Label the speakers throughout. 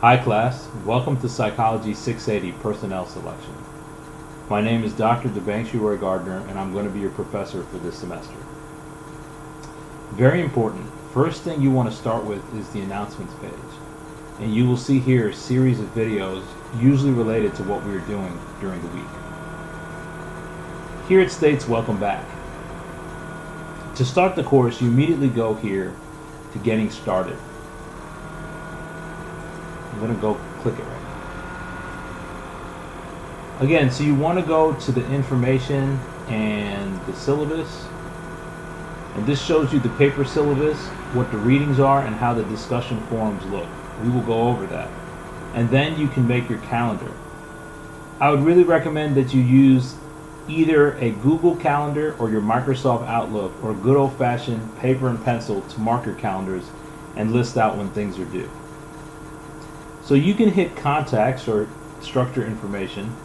Speaker 1: Hi class, welcome to Psychology 680 Personnel Selection. My name is Dr. Debangshu Roy Gardner and I'm going to be your professor for this semester. Very important, first thing you want to start with is the announcements page. And you will see here a series of videos usually related to what we are doing during the week. Here it states welcome back. To start the course, you immediately go here to getting started. I'm going to go click it right now. Again, so you want to go to the information and the syllabus. And this shows you the paper syllabus, what the readings are, and how the discussion forums look. We will go over that. And then you can make your calendar. I would really recommend that you use either a Google Calendar or your Microsoft Outlook or good old-fashioned paper and pencil to mark your calendars and list out when things are due. So you can hit contacts or structure information,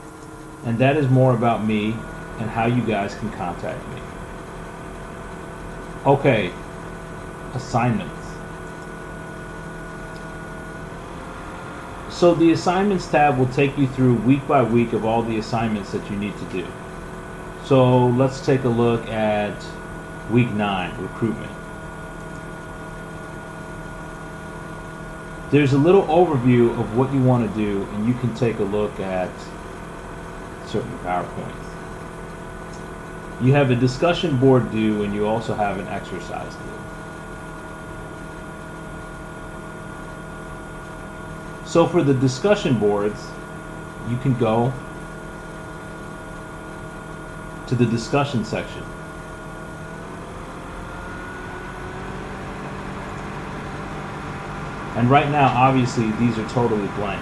Speaker 1: and that is more about me and how you guys can contact me. Okay, assignments. So the assignments tab will take you through week by week of all the assignments that you need to do. So let's take a look at week 9, recruitment. There's a little overview of what you want to do, and you can take a look at certain PowerPoints. You have a discussion board due, and you also have an exercise due. So for the discussion boards, you can go to the discussion section. And right now, obviously, these are totally blank.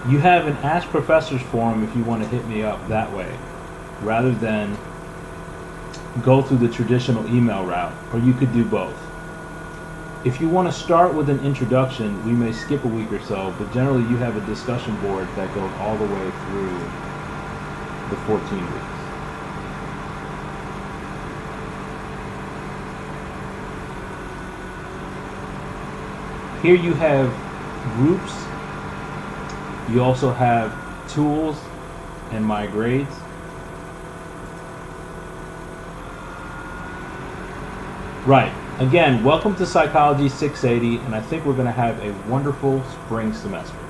Speaker 1: You have an Ask Professors forum if you want to hit me up that way, rather than go through the traditional email route, or you could do both. If you want to start with an introduction, we may skip a week or so, but generally you have a discussion board that goes all the way through the 14 weeks. Here you have groups. You also have tools and my grades. Right. Again, welcome to Psychology 680, and I think we're going to have a wonderful spring semester.